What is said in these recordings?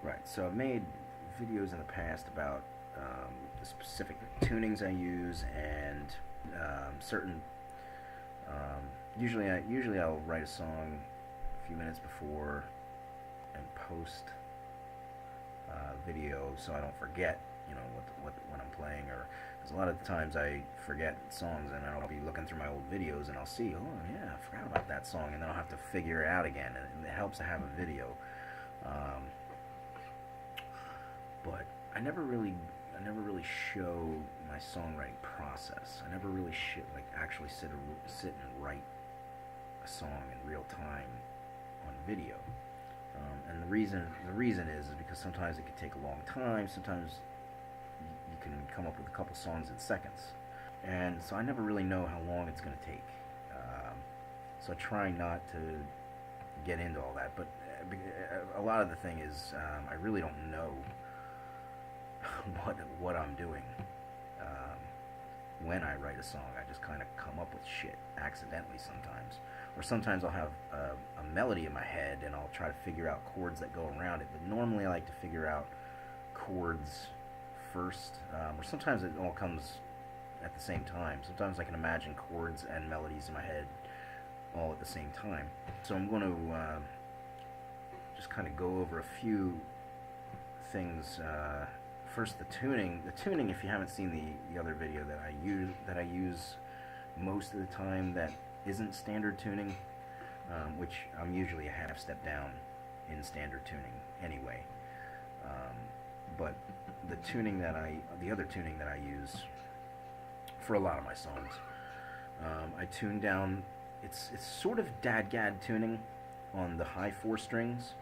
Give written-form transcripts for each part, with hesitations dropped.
Right. So I've made videos in the past about the specific tunings I use and certain. Usually I'll write a song a few minutes before and post video so I don't forget. You know what I'm playing, or because a lot of the times I forget songs and I'll be looking through my old videos and I'll see, oh yeah, I forgot about that song, and then I'll have to figure it out again. And it helps to have a video. But I never really show my songwriting process. I never really actually sit and write a song in real time on video. And the reason is because sometimes it can take a long time. Sometimes you can come up with a couple songs in seconds, and so I never really know how long it's going to take. So I try not to get into all that. But a lot of the thing is I really don't know what I'm doing when I write a song. I just kind of come up with shit accidentally sometimes, or sometimes I'll have a melody in my head and I'll try to figure out chords that go around it. But normally I like to figure out chords first, or sometimes it all comes at the same time. Sometimes I can imagine chords and melodies in my head all at the same time. So I'm going to just kind of go over a few things. First, the tuning. The tuning, if you haven't seen the other video that I use most of the time, that isn't standard tuning, which I'm usually a half step down in standard tuning anyway. But the other tuning that I use for a lot of my songs, I tune down. It's sort of dad-gad tuning on the high 4 strings.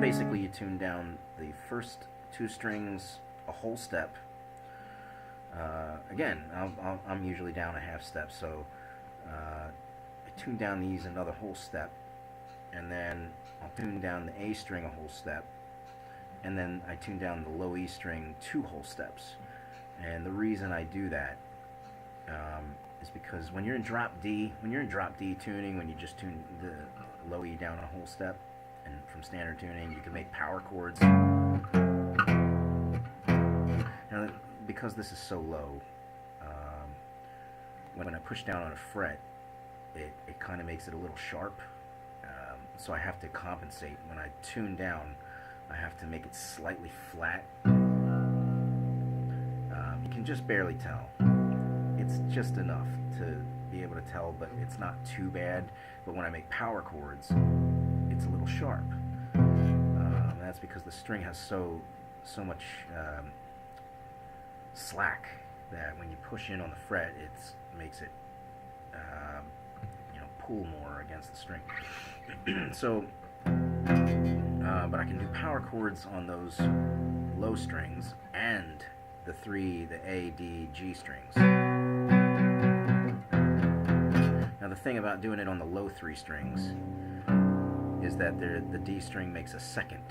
Basically, you tune down the first 2 strings a whole step. Again, I'm usually down a half step, so I tune down these another whole step, and then I'll tune down the A string a whole step, and then I tune down the low E string 2 whole steps. And the reason I do that is because when you're in drop D tuning, when you just tune the low E down a whole step, and from standard tuning, you can make power chords. Now, because this is so low, when I push down on a fret, it kind of makes it a little sharp. So I have to compensate. When I tune down, I have to make it slightly flat. You can just barely tell. It's just enough to be able to tell, but it's not too bad. But when I make power chords, it's a little sharp. That's because the string has so much slack that when you push in on the fret, it makes it pull more against the string. So, but I can do power chords on those low strings and the A, D, G strings. Now the thing about doing it on the low 3 strings is that the D string makes a second.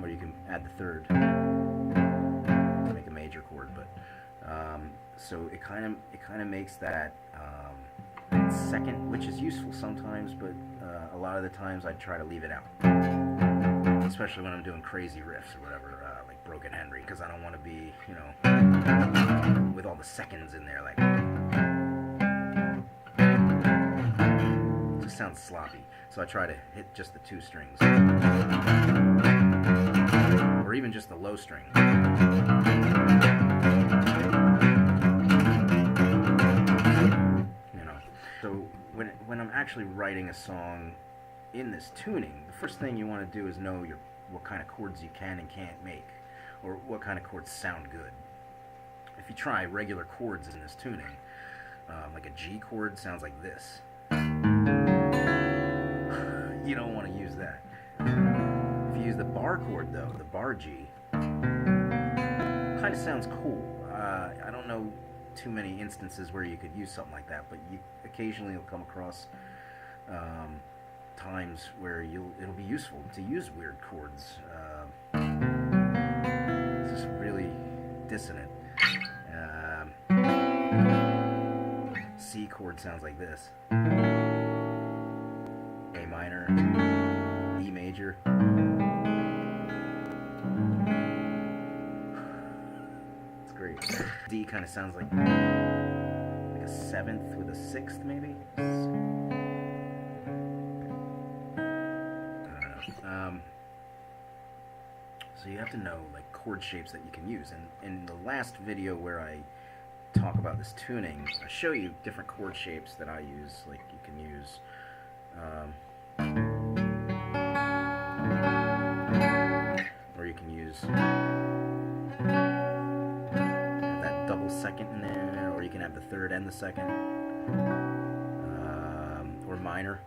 Or you can add the third to make a major chord, but so it kind of makes that second, which is useful sometimes, but a lot of the times I try to leave it out, especially when I'm doing crazy riffs or whatever, like Broken Henry, because I don't want to be, with all the seconds in there, like, it just sounds sloppy. So I try to hit just the 2 strings, or even just the low string. So when I'm actually writing a song in this tuning, the first thing you want to do is know what kind of chords you can and can't make, or what kind of chords sound good. If you try regular chords in this tuning, like a G chord sounds like this. You don't want to use that. If you use the bar chord, though, the bar G, kind of sounds cool. I don't know too many instances where you could use something like that, but occasionally you'll come across times where it'll be useful to use weird chords. It's just really dissonant. C chord sounds like this. minor, E major. It's great. D kind of sounds like a seventh with a sixth, maybe. I don't know. So you have to know like chord shapes that you can use. And in the last video where I talk about this tuning, I show you different chord shapes that I use. Like you can use or you can use that double second in there, or you can have the third and the second, or minor.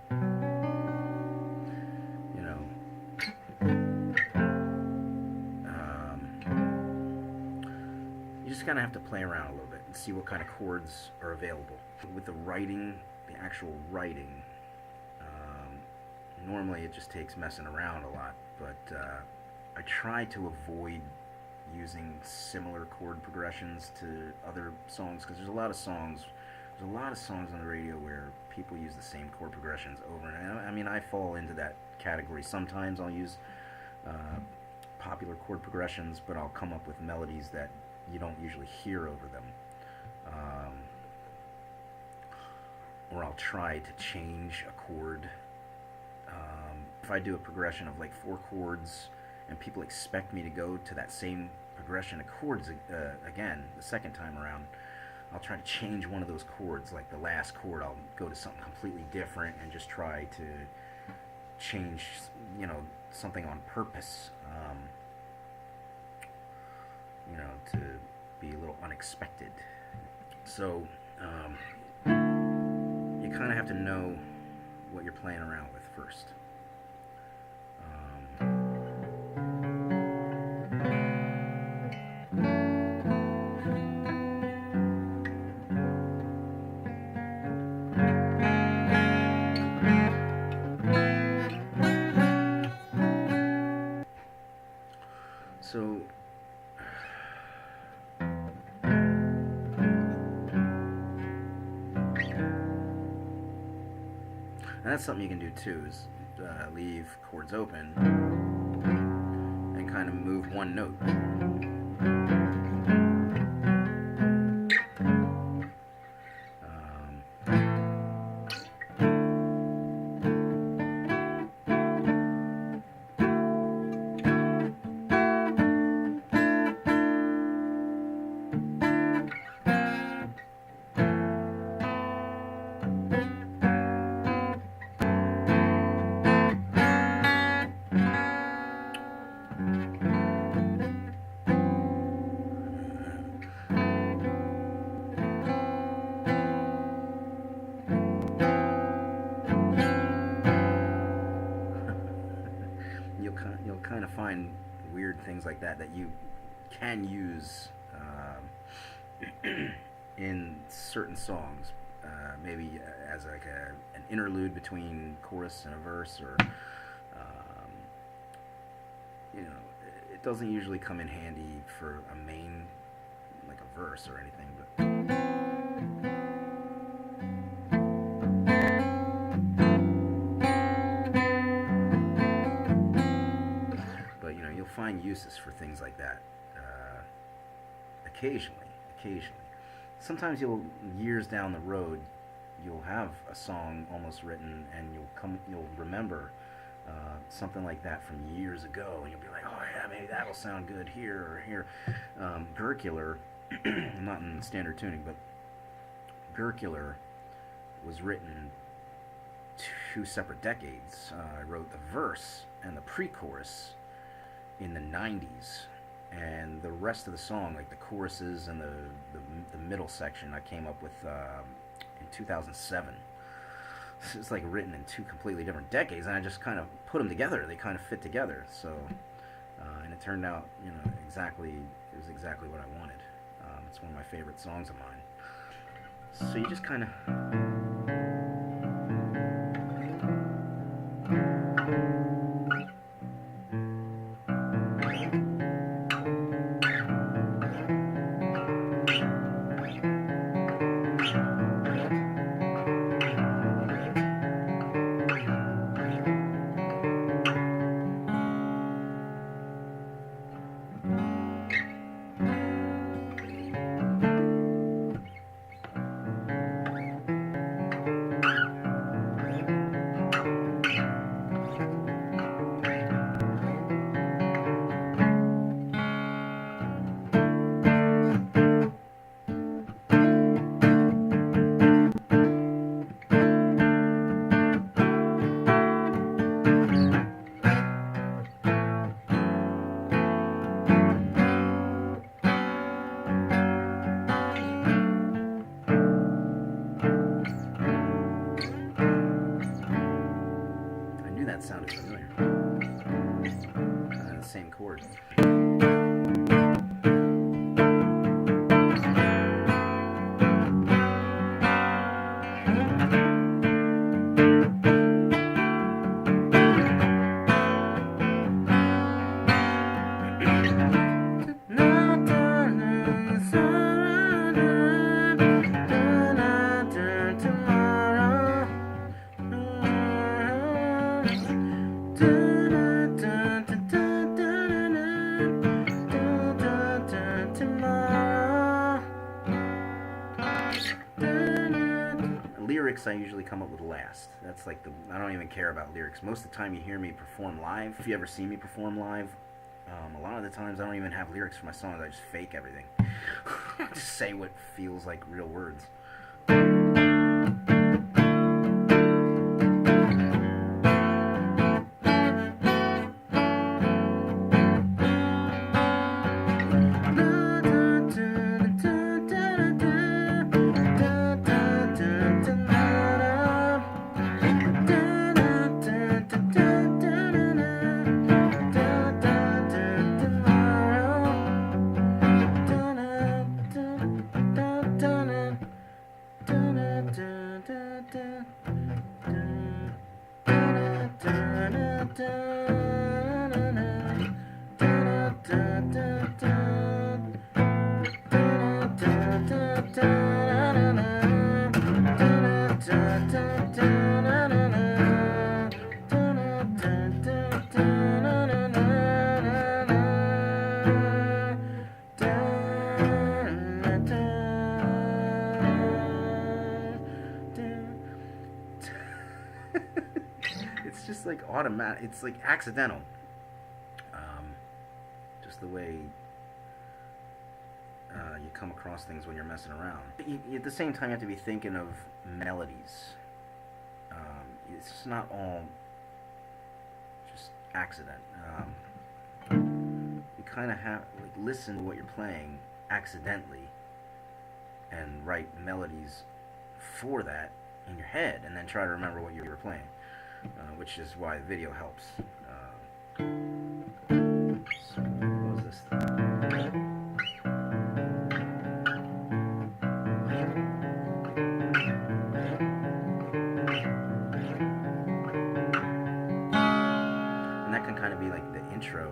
You just kind of have to play around a little bit and see what kind of chords are available. With the writing, the actual writing, normally it just takes messing around a lot, but I try to avoid using similar chord progressions to other songs, because there's a lot of songs on the radio where people use the same chord progressions over and over. I mean, I fall into that category. Sometimes I'll use popular chord progressions, but I'll come up with melodies that you don't usually hear over them. Or I'll try to change a chord. If I do a progression of like 4 chords and people expect me to go to that same progression of chords again the second time around, I'll try to change one of those chords. Like the last chord, I'll go to something completely different and just try to change, something on purpose, to be a little unexpected. So you kind of have to know what you're playing around with first. So and that's something you can do too, is leave chords open and kind of move one note. You'll kind of find weird things like that you can use in certain songs, maybe as like an interlude between chorus and a verse, or it doesn't usually come in handy for a main, like a verse or anything, but you'll find uses for things like that occasionally. Sometimes years down the road, you'll have a song almost written, and you'll remember something like that from years ago, and you'll be like, oh yeah, maybe that'll sound good here or here. Gurkular, not in standard tuning, but Gurkular was written 2 separate decades. I wrote the verse and the pre-chorus in the 90s, and the rest of the song, like the choruses and the middle section, I came up with in 2007. It's like written in 2 completely different decades, and I just kind of put them together. They kind of fit together. So and it turned out it was exactly what I wanted. It's one of my favorite songs of mine. So you just kind of That sounded familiar. The same chord. Lyrics I usually come up with last. That's like I don't even care about lyrics. Most of the time you hear me perform live, if you ever see me perform live, a lot of the times I don't even have lyrics for my songs. I just fake everything. Just say what feels like real words. It's just like automatic. It's like accidental. Just the way you come across things when you're messing around. At the same time, you have to be thinking of melodies. It's not all just accident. You kind of have like listen to what you're playing accidentally and write melodies for that in your head, and then try to remember what you were playing, which is why the video helps. So what was this thing? And that can kind of be like the intro.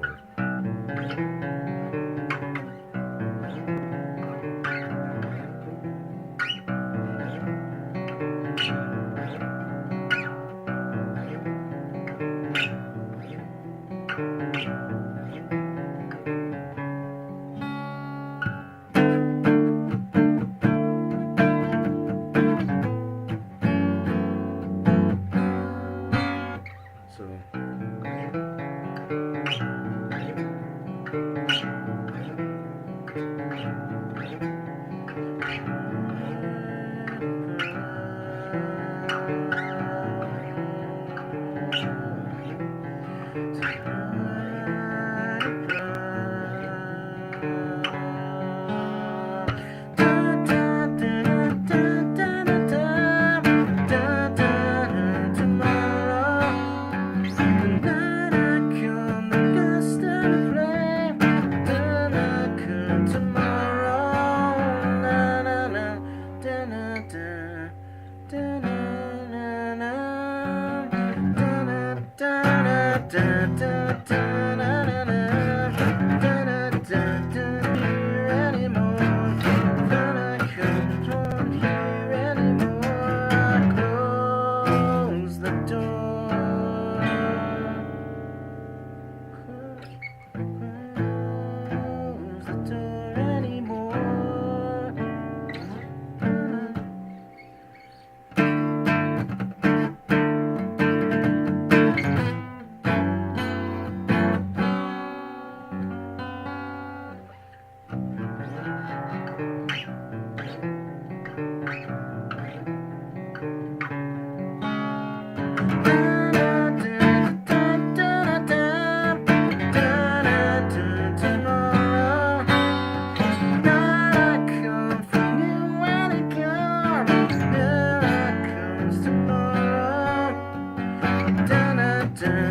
Dun,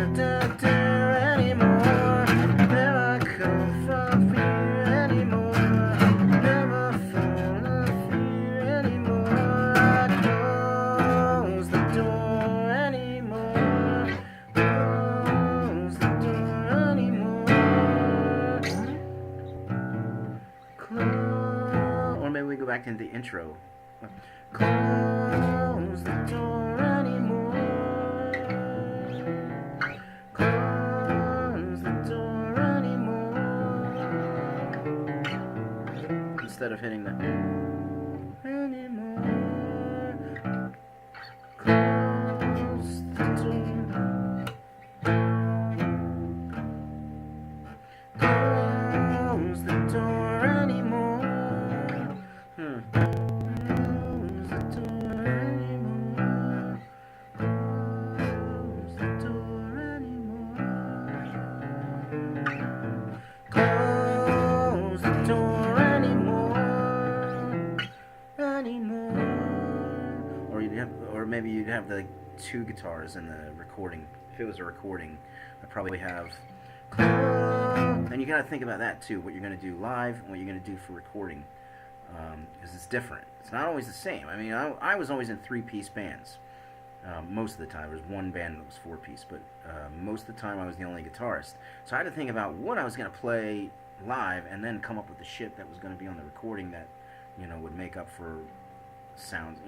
back into the intro. Close the door anymore. Close the door anymore. Instead of hitting the anymore. Close the door. Close the door anymore. Close the door anymore. Close the door anymore. Close the door anymore. Or maybe you'd have the two guitars in the recording. If it was a recording, I'd probably have. And you gotta think about that too. What you're gonna do live and what you're gonna do for recording, because it's different. It's not always the same. I mean, I was always in 3-piece bands. Most of the time, there was one band that was 4-piece, but most of the time I was the only guitarist. So I had to think about what I was gonna play live, and then come up with the shit that was gonna be on the recording that, would make up for sounds.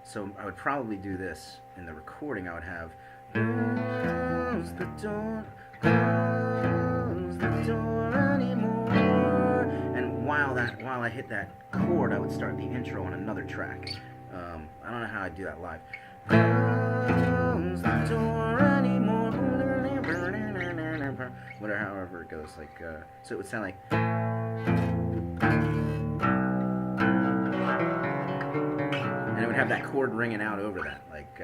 So I would probably do this in the recording. I would have. Close the door, close the door anymore. And while I hit that chord, I would start the intro on another track. I don't know how I do that live. Close the door anymore. Whatever, however it goes. Like, so it would sound like. And it would have that chord ringing out over that, like.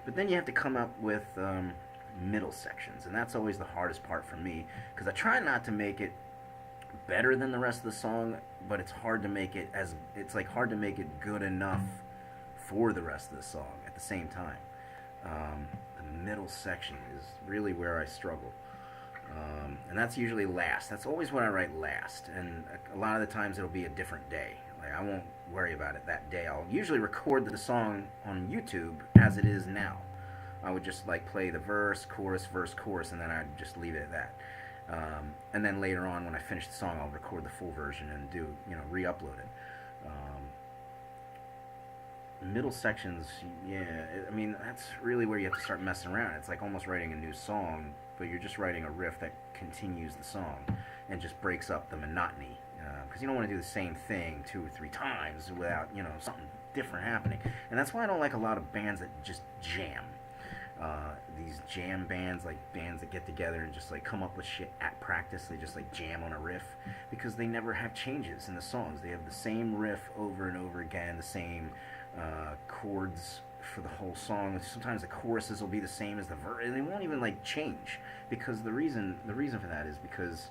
But then you have to come up with middle sections, and that's always the hardest part for me, because I try not to make it better than the rest of the song, but it's hard to make it hard to make it good enough for the rest of the song at the same time. The middle section is really where I struggle, and that's usually last. That's always what I write last, and a lot of the times it'll be a different day. Like, I won't worry about it that day. I'll usually record the song on YouTube as it is now. I would just like play the verse, chorus, and then I'd just leave it at that. And then later on, when I finish the song, I'll record the full version and do, re-upload it. Middle sections, yeah, I mean, that's really where you have to start messing around. It's like almost writing a new song, but you're just writing a riff that continues the song and just breaks up the monotony. Because you don't want to do the same thing 2 or 3 times without, something different happening. And that's why I don't like a lot of bands that just jam. These jam bands, like bands that get together and just like come up with shit at practice. They just like jam on a riff, because they never have changes in the songs. They have the same riff over and over again, the same chords for the whole song. Sometimes the choruses will be the same as the verse, and they won't even like change, because the reason for that is because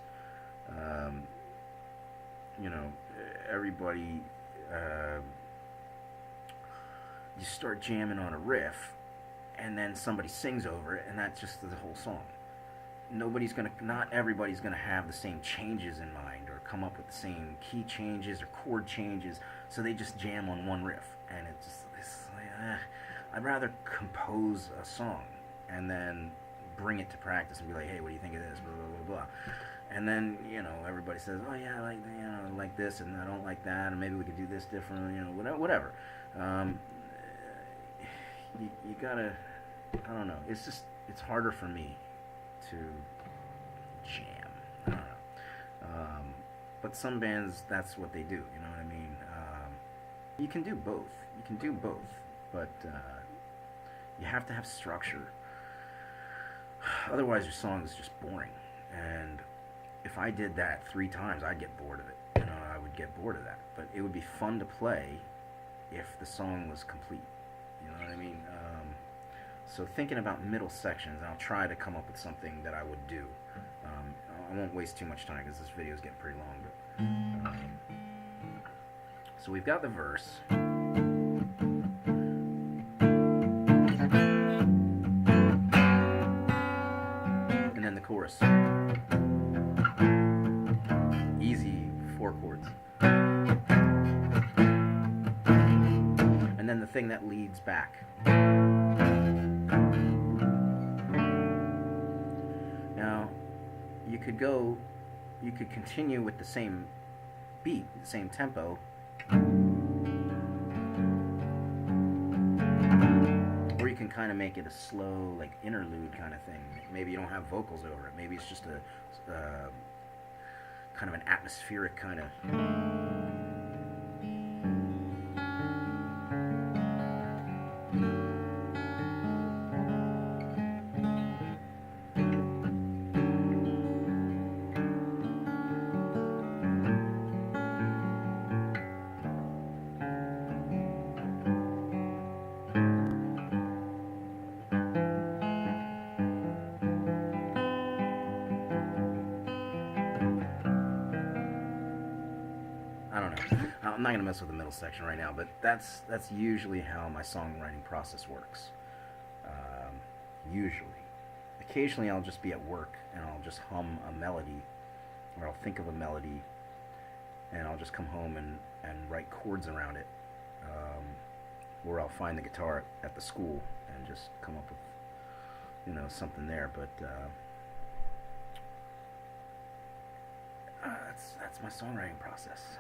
everybody you start jamming on a riff, and then somebody sings over it, and that's just the whole song. Not everybody's gonna have the same changes in mind, or come up with the same key changes or chord changes, so they just jam on one riff, and it's like, I'd rather compose a song and then bring it to practice and be like, hey, what do you think of this, blah, blah, blah, blah. And then, everybody says, oh yeah, I like this, and I don't like that, and maybe we could do this differently, whatever. You gotta, I don't know, it's harder for me to jam. I don't know. But some bands, that's what they do, you know what I mean? You can do both, but you have to have structure. Otherwise, your song is just boring. And if I did that 3 times, I'd get bored of it. I would get bored of that. But it would be fun to play if the song was complete. You know what I mean? So thinking about middle sections, and I'll try to come up with something that I would do. I won't waste too much time because this video is getting pretty long. But so we've got the verse. And then the chorus. Easy 4 chords. And then the thing that leads back. Now, you could continue with the same beat, the same tempo, or you can kind of make it a slow, like interlude kind of thing. Maybe you don't have vocals over it. Maybe it's just a kind of an atmospheric kind of. I don't know. I'm not gonna mess with the middle section right now, but that's usually how my songwriting process works. Usually, occasionally I'll just be at work and I'll just hum a melody, or I'll think of a melody, and I'll just come home and write chords around it, or I'll find the guitar at the school and just come up with something there. But that's my songwriting process.